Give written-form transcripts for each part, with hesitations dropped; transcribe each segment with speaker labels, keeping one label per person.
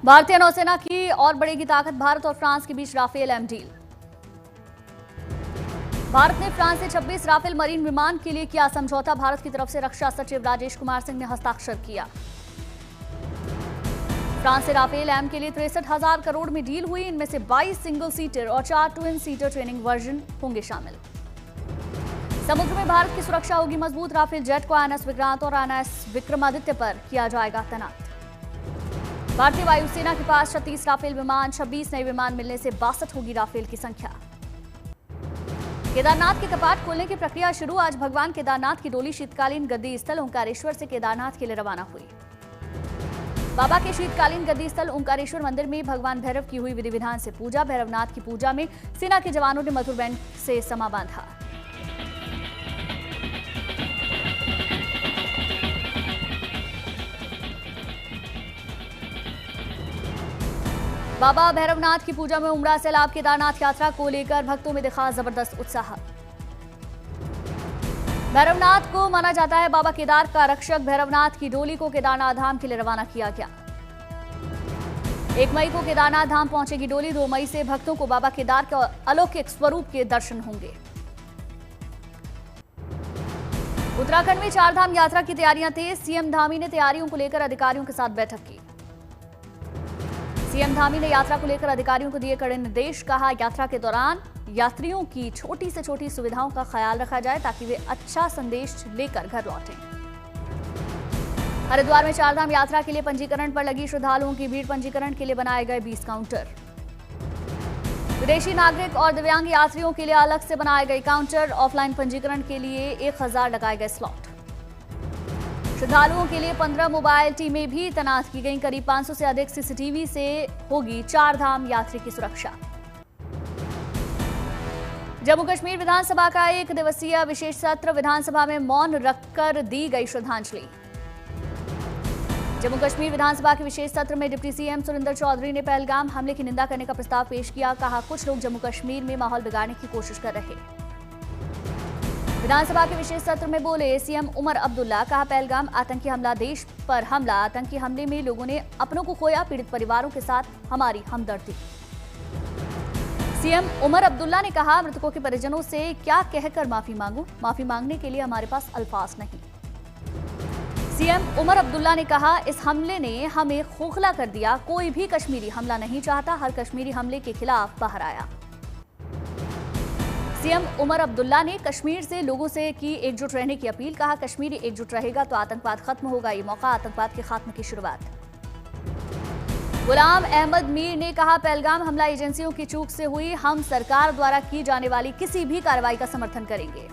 Speaker 1: भारतीय नौसेना की और बढ़ेगी ताकत, भारत और फ्रांस के बीच राफेल एम डील। भारत ने फ्रांस से 26 राफेल मरीन विमान के लिए किया समझौता, भारत की तरफ से रक्षा सचिव राजेश कुमार सिंह ने हस्ताक्षर किया। फ्रांस से राफेल एम के लिए 63,000 करोड़ में डील हुई, इनमें से 22 सिंगल सीटर और 4 ट्विन सीटर ट्रेनिंग वर्जन होंगे शामिल। समुद्र में भारत की सुरक्षा होगी मजबूत, राफेल जेट को INS विक्रांत और INS विक्रमादित्य पर किया जाएगा तैनात। भारतीय वायुसेना के पास 36 राफेल विमान, 26 नए विमान मिलने से 62 होगी राफेल की संख्या। केदारनाथ के कपाट खोलने की प्रक्रिया शुरू, आज भगवान केदारनाथ की डोली शीतकालीन गद्दी स्थल ओंकारेश्वर से केदारनाथ के लिए रवाना हुई। बाबा के शीतकालीन गद्दी स्थल ओंकारेश्वर मंदिर में भगवान भैरव की हुई विधि विधान से पूजा, भैरवनाथ की पूजा में सेना के जवानों ने मधुर बैंड से समा बांधा। बाबा भैरवनाथ की पूजा में उमड़ा सैलाब, केदारनाथ यात्रा को लेकर भक्तों में दिखा जबरदस्त उत्साह। भैरवनाथ को माना जाता है बाबा केदार का रक्षक, भैरवनाथ की डोली को केदारनाथ धाम के लिए रवाना किया गया। 1 मई को केदारनाथ धाम पहुंचेगी डोली, 2 मई से भक्तों को बाबा केदार के अलौकिक स्वरूप के दर्शन होंगे। उत्तराखंड में 4 धाम यात्रा की तैयारियां तेज, सीएम धामी ने तैयारियों को लेकर अधिकारियों के साथ बैठक की। सीएम धामी ने यात्रा को लेकर अधिकारियों को दिए कड़े निर्देश, कहा यात्रा के दौरान यात्रियों की छोटी से छोटी सुविधाओं का ख्याल रखा जाए ताकि वे अच्छा संदेश लेकर घर लौटें। हरिद्वार में 4 धाम यात्रा के लिए पंजीकरण पर लगी श्रद्धालुओं की भीड़, पंजीकरण के लिए बनाए गए 20 काउंटर। विदेशी नागरिक और दिव्यांग यात्रियों के लिए अलग से बनाए गए काउंटर, ऑफलाइन पंजीकरण के लिए 1000 लगाए गए स्लॉट। श्रद्धालुओं के लिए 15 मोबाइल टीमें भी तैनात की गई, करीब 500 से अधिक सीसीटीवी से होगी 4 धाम यात्री की सुरक्षा। जम्मू कश्मीर विधानसभा का 1 दिवसीय विशेष सत्र, विधानसभा में मौन रखकर दी गई श्रद्धांजलि। जम्मू कश्मीर विधानसभा के विशेष सत्र में डिप्टी सीएम सुरेंद्र चौधरी ने पहलगाम हमले की निंदा करने का प्रस्ताव पेश किया, कहा कुछ लोग जम्मू कश्मीर में माहौल बिगाड़ने की कोशिश कर रहे। विधानसभा के विशेष सत्र में बोले सीएम उमर अब्दुल्ला, कहा पहलगाम आतंकी हमला, देश पर हमला, आतंकी हमले में लोगों ने अपनों को खोया, पीड़ित परिवारों के साथ हमारी हमदर्दी। सीएम उमर अब्दुल्ला ने कहा मृतकों के परिजनों से क्या कहकर माफी मांगूं, माफी मांगने के लिए हमारे पास अल्फाज नहीं। सीएम उमर अब्दुल्ला ने कहा इस हमले ने हमें खोखला कर दिया, कोई भी कश्मीरी हमला नहीं चाहता, हर कश्मीरी हमले के खिलाफ बाहर आया। सीएम उमर अब्दुल्ला ने कश्मीर से लोगों से की एकजुट रहने की अपील, कहा कश्मीरी एकजुट रहेगा तो आतंकवाद खत्म होगा, ये मौका आतंकवाद के खात्मे की शुरुआत। गुलाम अहमद मीर ने कहा पहलगाम हमला एजेंसियों की चूक से हुई, हम सरकार द्वारा की जाने वाली किसी भी कार्रवाई का समर्थन करेंगे।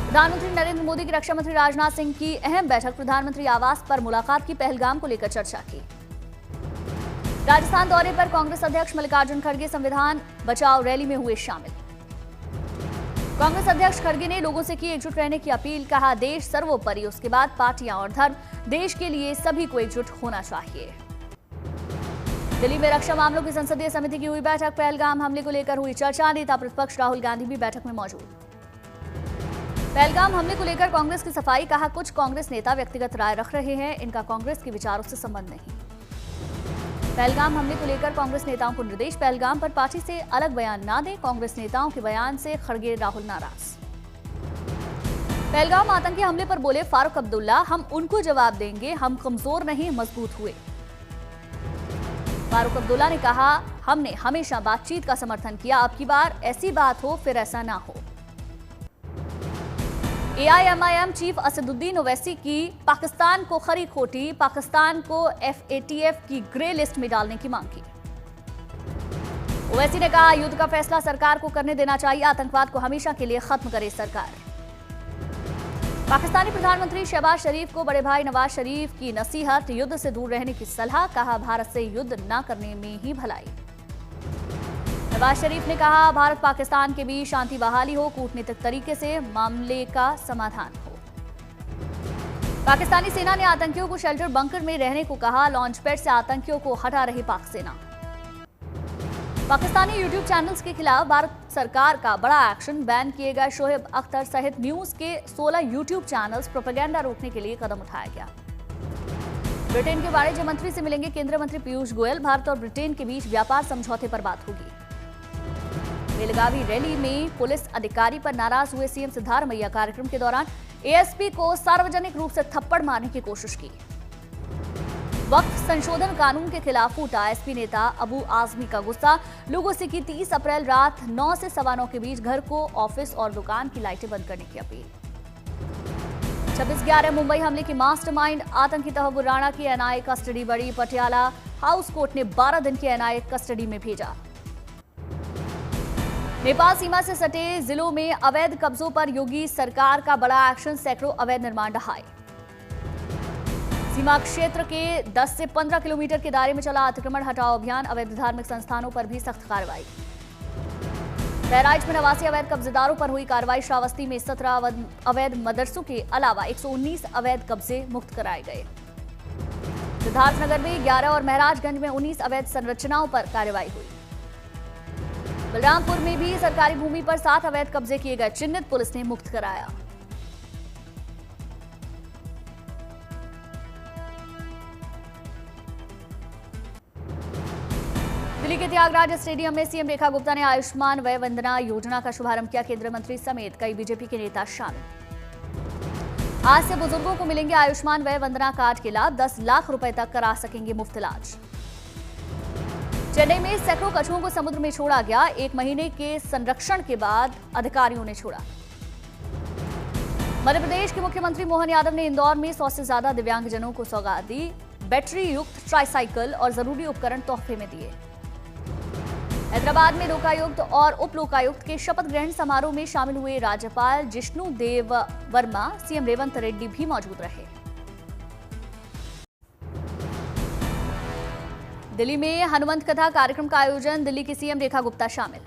Speaker 1: प्रधानमंत्री नरेंद्र मोदी की रक्षा मंत्री राजनाथ सिंह की अहम बैठक, प्रधानमंत्री आवास पर मुलाकात की, पहलगाम को लेकर चर्चा की। राजस्थान दौरे पर कांग्रेस अध्यक्ष मल्लिकार्जुन खड़गे संविधान बचाओ रैली में हुए शामिल। कांग्रेस अध्यक्ष खड़गे ने लोगों से की एकजुट रहने की अपील, कहा देश सर्वोपरि, उसके बाद पार्टियां और धर्म, देश के लिए सभी को एकजुट होना चाहिए। दिल्ली में रक्षा मामलों की संसदीय समिति की हुई बैठक, पहलगाम हमले को लेकर हुई चर्चा, नेता प्रतिपक्ष राहुल गांधी भी बैठक में मौजूद। पहलगाम हमले को लेकर कांग्रेस की सफाई, कहा कुछ कांग्रेस नेता व्यक्तिगत राय रख रहे हैं, इनका कांग्रेस के विचारों से संबंध नहीं। पहलगाम हमले को लेकर कांग्रेस नेताओं को निर्देश, पहलगाम पर पार्टी से अलग बयान ना दें, कांग्रेस नेताओं के बयान से खड़गे राहुल नाराज। पहलगाम आतंकी हमले पर बोले फारूक अब्दुल्ला, हम उनको जवाब देंगे, हम कमजोर नहीं मजबूत हुए। फारूक अब्दुल्ला ने कहा हमने हमेशा बातचीत का समर्थन किया, अब की बार ऐसी बात हो फिर ऐसा ना हो। AIMIM चीफ असदुद्दीन ओवैसी की पाकिस्तान को खरी खोटी, पाकिस्तान को FATF की ग्रे लिस्ट में डालने की मांग की। ओवैसी ने कहा युद्ध का फैसला सरकार को करने देना चाहिए, आतंकवाद को हमेशा के लिए खत्म करे सरकार। पाकिस्तानी प्रधानमंत्री शहबाज शरीफ को बड़े भाई नवाज शरीफ की नसीहत, युद्ध से दूर रहने की सलाह, कहा भारत से युद्ध न करने में ही भलाई। नवाज शरीफ ने कहा भारत पाकिस्तान के बीच शांति बहाली हो, कूटनीतिक तरीके से मामले का समाधान हो। पाकिस्तानी सेना ने आतंकियों को शेल्टर बंकर में रहने को कहा, लॉन्च पैड से आतंकियों को हटा रही पाक सेना। पाकिस्तानी यूट्यूब चैनल्स के खिलाफ भारत सरकार का बड़ा एक्शन, बैन किए गए शोएब अख्तर सहित न्यूज के 16 यूट्यूब चैनल्स, प्रोपेगेंडा रोकने के लिए कदम उठाया गया। ब्रिटेन के वाणिज्य मंत्री से मिलेंगे केंद्रीय मंत्री पीयूष गोयल। भारत और ब्रिटेन के बीच व्यापार समझौते पर बात होगी। बेलगावी रैली में पुलिस अधिकारी पर नाराज हुए सीएम सिद्धारमैया। कार्यक्रम के दौरान एएसपी को सार्वजनिक रूप से थप्पड़ मारने की कोशिश की। वक्फ संशोधन कानून के खिलाफ फूटा एसपी नेता अबू आजमी का गुस्सा। लोगों से की 30 अप्रैल रात 9 से 9:15 के बीच घर को, ऑफिस और दुकान की लाइटें बंद करने की अपील। 26/11 मुंबई हमले की मास्टरमाइंड आतंकी तहव्वुर राणा की एनआईए कस्टडी बढ़ी। पटियाला हाउस कोर्ट ने 12 दिन की एनआईए कस्टडी में भेजा। नेपाल सीमा से सटे जिलों में अवैध कब्जों पर योगी सरकार का बड़ा एक्शन। सैकड़ों अवैध निर्माण ढहाए। सीमा क्षेत्र के 10 से 15 किलोमीटर के दायरे में चला अतिक्रमण हटाओ अभियान। अवैध धार्मिक संस्थानों पर भी सख्त कार्रवाई। बहराइच में 89 अवैध कब्जेदारों पर हुई कार्रवाई। श्रावस्ती में 17 अवैध मदरसों के अलावा 119 अवैध कब्जे मुक्त कराए गए। सिद्धार्थनगर में 11 और महराजगंज में 19 अवैध संरचनाओं पर कार्रवाई हुई। बलरामपुर में भी सरकारी भूमि पर 7 अवैध कब्जे किए गए। चिन्हित पुलिस ने मुक्त कराया। दिल्ली के त्यागराज स्टेडियम में सीएम रेखा गुप्ता ने आयुष्मान वय वंदना योजना का शुभारंभ किया। केंद्रीय मंत्री समेत कई बीजेपी के नेता शामिल। आज से बुजुर्गों को मिलेंगे आयुष्मान वय वंदना कार्ड के लाभ। 10 लाख रुपए तक करा सकेंगे मुफ्त इलाज। चेन्नई में सैकड़ों कछुओं को समुद्र में छोड़ा गया। 1 महीने के संरक्षण के बाद अधिकारियों ने छोड़ा। मध्य प्रदेश के मुख्यमंत्री मोहन यादव ने इंदौर में 100 से ज्यादा दिव्यांगजनों को सौगात दी। बैटरी युक्त ट्राईसाइकिल और जरूरी उपकरण तोहफे में दिए। हैदराबाद में लोकायुक्त और उप लोकायुक्त के शपथ ग्रहण समारोह में शामिल हुए राज्यपाल जिष्णु देव वर्मा। सीएम रेवंत रेड्डी भी मौजूद रहे। दिल्ली में हनुमंत कथा कार्यक्रम का आयोजन। दिल्ली की सीएम रेखा गुप्ता शामिल।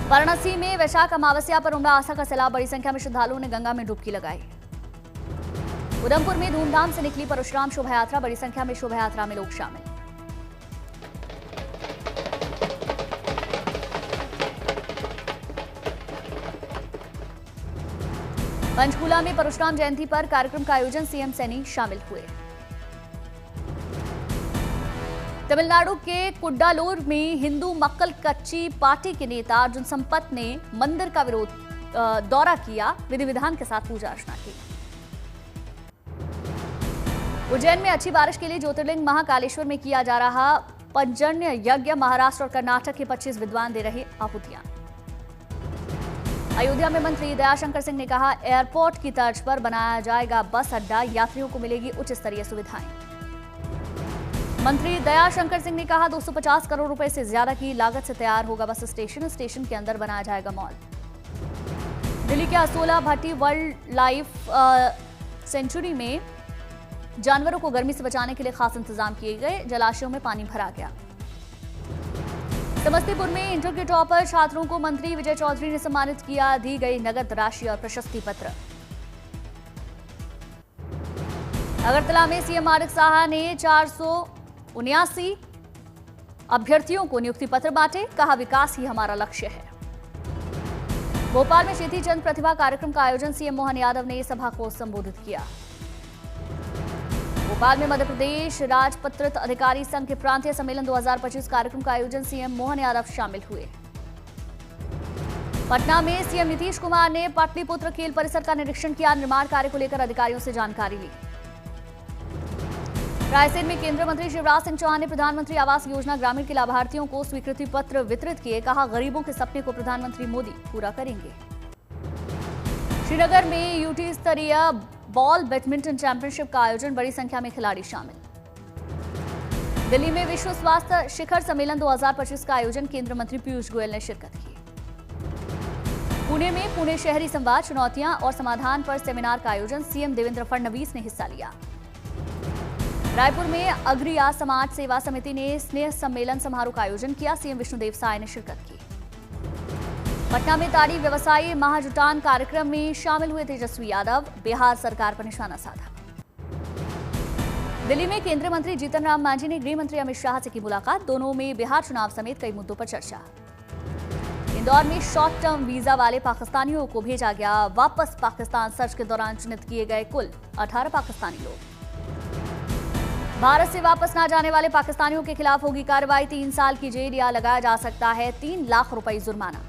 Speaker 1: वाराणसी में वैशाख अमावस्या पर उमड़ा आस्था का सैलाब। बड़ी संख्या में श्रद्धालुओं ने गंगा में डुबकी लगाई। उधमपुर में धूमधाम से निकली परशुराम शोभा यात्रा। बड़ी संख्या में शोभा यात्रा में लोग शामिल। पंचकूला में परशुराम जयंती पर कार्यक्रम का आयोजन। सीएम सैनी शामिल हुए। तमिलनाडु के कुड्डालोर में हिंदू मक्कल कच्ची पार्टी के नेता अर्जुन संपत ने मंदिर का दौरा किया। विधि विधान के साथ पूजा अर्चना की। उज्जैन में अच्छी बारिश के लिए ज्योतिर्लिंग महाकालेश्वर में किया जा रहा पंचजन्य यज्ञ। महाराष्ट्र और कर्नाटक के 25 विद्वान दे रहे आहुतियां। अयोध्या में मंत्री दयाशंकर सिंह ने कहा, एयरपोर्ट की तर्ज पर बनाया जाएगा बस अड्डा। यात्रियों को मिलेगी उच्च स्तरीय सुविधाएं। मंत्री दयाशंकर सिंह ने कहा, 250 करोड़ रुपए से ज्यादा की लागत से तैयार होगा बस स्टेशन। स्टेशन के अंदर बनाया जाएगा मॉल। दिल्ली के असोला भट्टी वाइल्ड लाइफ सेंचुरी में जानवरों को गर्मी से बचाने के लिए खास इंतजाम किए गए। जलाशयों में पानी भरा गया। समस्तीपुर में इंटर के टॉपर छात्रों को मंत्री विजय चौधरी ने सम्मानित किया। दी गई नगद राशि और प्रशस्ति पत्र। अगरतला में सीएम माणिक साहा ने 479 अभ्यर्थियों को नियुक्ति पत्र बांटे। कहा, विकास ही हमारा लक्ष्य है। भोपाल में चेती चंद प्रतिभा कार्यक्रम का आयोजन। सीएम मोहन यादव ने सभा को संबोधित किया। भोपाल में मध्य प्रदेश राजपत्रित अधिकारी संघ के प्रांतीय सम्मेलन 2025 कार्यक्रम का आयोजन। सीएम मोहन यादव शामिल हुए। पटना में सीएम नीतीश कुमार ने पाटलिपुत्र खेल परिसर का निरीक्षण किया। निर्माण कार्य को लेकर अधिकारियों से जानकारी ली। रायसेन में केंद्रीय मंत्री शिवराज सिंह चौहान ने प्रधानमंत्री आवास योजना ग्रामीण के लाभार्थियों को स्वीकृति पत्र वितरित किए। कहा, गरीबों के सपने को प्रधानमंत्री मोदी पूरा करेंगे। श्रीनगर में यूटी स्तरीय बॉल बैडमिंटन चैंपियनशिप का आयोजन। बड़ी संख्या में खिलाड़ी शामिल। दिल्ली में विश्व स्वास्थ्य शिखर सम्मेलन 2025 का आयोजन। केंद्रीय मंत्री पीयूष गोयल ने शिरकत की। पुणे में पुणे शहरी संवाद, चुनौतियां और समाधान पर सेमिनार का आयोजन। सीएम देवेंद्र फडणवीस ने हिस्सा लिया। रायपुर में अग्रिया समाज सेवा समिति ने स्नेह सम्मेलन समारोह का आयोजन किया। सीएम विष्णुदेव साय ने शिरकत की। पटना में ताड़ी व्यवसायी महाजुटान कार्यक्रम में शामिल हुए तेजस्वी यादव। बिहार सरकार पर निशाना साधा। दिल्ली में केंद्रीय मंत्री जीतन राम मांझी ने गृह मंत्री अमित शाह से की मुलाकात। दोनों में बिहार चुनाव समेत कई मुद्दों पर चर्चा। इंदौर में शॉर्ट टर्म वीजा वाले पाकिस्तानियों को भेजा गया वापस पाकिस्तान। सर्च के दौरान चिन्हित किए गए कुल 18 पाकिस्तानी लोग। भारत से वापस ना जाने वाले पाकिस्तानियों के खिलाफ होगी कार्रवाई। 3 साल की जेल या लगाया जा सकता है 3 लाख रुपए जुर्माना।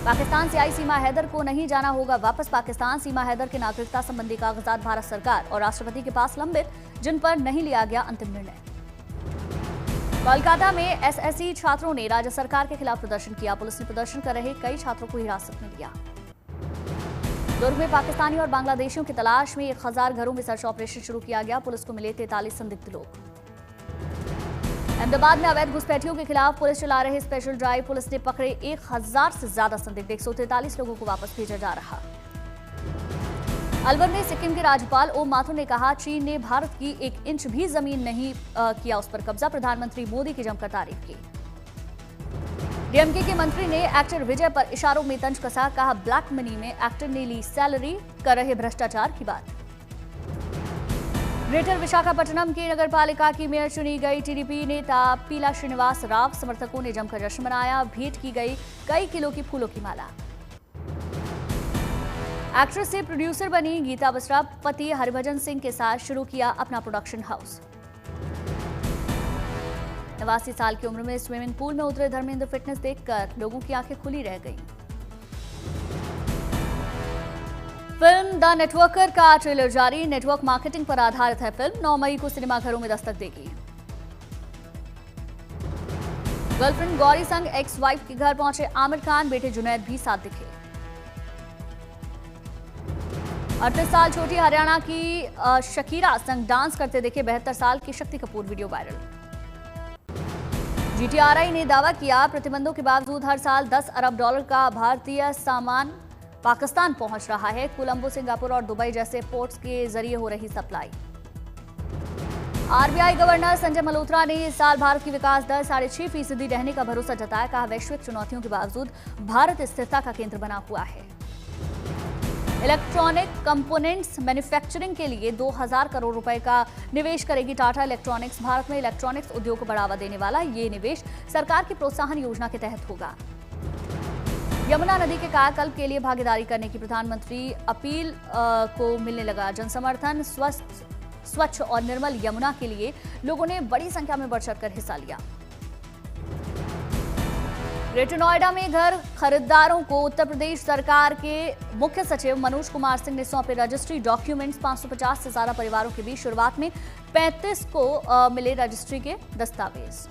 Speaker 1: पाकिस्तान से आई सीमा हैदर को नहीं जाना होगा वापस पाकिस्तान। सीमा हैदर के नागरिकता संबंधी कागजात भारत सरकार और राष्ट्रपति के पास लंबित, जिन पर नहीं लिया गया अंतिम निर्णय। कोलकाता में एसएससी छात्रों ने राज्य सरकार के खिलाफ प्रदर्शन किया। पुलिस ने प्रदर्शन कर रहे कई छात्रों को हिरासत में लिया। दुर्ग में पाकिस्तानी और बांग्लादेशियों की तलाश में 1000 घरों में सर्च ऑपरेशन शुरू किया गया। पुलिस को मिले 43 संदिग्ध लोग। अहमदाबाद में अवैध घुसपैठियों के खिलाफ पुलिस चला रहे स्पेशल ड्राइव। पुलिस ने पकड़े 1000 से ज्यादा संदिग्ध। 143 लोगों को वापस भेजा जा रहा। अलवर में सिक्किम के राज्यपाल ओम माथुर ने कहा, चीन ने भारत की 1 इंच भी जमीन नहीं किया उस पर कब्जा। प्रधानमंत्री मोदी की जमकर तारीफ की। डीएमके के मंत्री ने एक्टर विजय पर इशारों में तंज कसा। कहा, ब्लैक मनी में एक्टर ने ली सैलरी, कर रहे भ्रष्टाचार की बात। ग्रेटर विशाखापट्टनम की नगरपालिका की मेयर चुनी गई टीडीपी नेता पीला श्रीनिवास राव। समर्थकों ने जमकर जश्न मनाया। भेंट की गई कई किलो की फूलों की माला। एक्ट्रेस से प्रोड्यूसर बनी गीता बसरा। पति हरभजन सिंह के साथ शुरू किया अपना प्रोडक्शन हाउस। 89 साल की उम्र में स्विमिंग पूल में उतरे धर्मेंद्र। फिटनेस देखकर लोगों की आंखें खुली रह गईं। फिल्म द नेटवर्कर का ट्रेलर जारी। नेटवर्क मार्केटिंग पर आधारित है फिल्म। 9 मई को सिनेमाघरों में दस्तक देगी। गर्लफ्रेंड गौरी संग एक्स वाइफ के घर पहुंचे आमिर खान। बेटे जुनैद भी साथ दिखे। 38 साल छोटी हरियाणा की शकीरा संग डांस करते दिखे 72 साल की शक्ति कपूर। Video viral. जीटीआरआई ने दावा किया, प्रतिबंधों के बावजूद हर साल 10 अरब डॉलर का भारतीय सामान पाकिस्तान पहुंच रहा है। कोलंबो, सिंगापुर और दुबई जैसे पोर्ट्स के जरिए हो रही supply. RBI governor Sanjay Malhotra ने इस साल भारत की विकास दर 6.5% रहने का भरोसा जताया। कहा, वैश्विक चुनौतियों के बावजूद भारत स्थिरता का केंद्र बना हुआ है। इलेक्ट्रॉनिक कंपोनेंट्स मैन्युफैक्चरिंग के लिए 2000 करोड़ रुपए का निवेश करेगी टाटा इलेक्ट्रॉनिक्स। भारत में इलेक्ट्रॉनिक्स उद्योग को बढ़ावा देने वाला ये निवेश सरकार की प्रोत्साहन योजना के तहत होगा। यमुना नदी के कायाकल्प के लिए भागीदारी करने की प्रधानमंत्री अपील को मिलने लगा जनसमर्थन। स्वच्छ और निर्मल यमुना के लिए लोगों ने बड़ी संख्या में बढ़ चढ़कर हिस्सा लिया। ग्रेटर नोएडा में घर खरीदारों को उत्तर प्रदेश सरकार के मुख्य सचिव मनोज कुमार सिंह ने सौंपे रजिस्ट्री डॉक्यूमेंट्स। 550 से ज्यादा परिवारों के बीच शुरुआत में 35 को मिले रजिस्ट्री के दस्तावेज।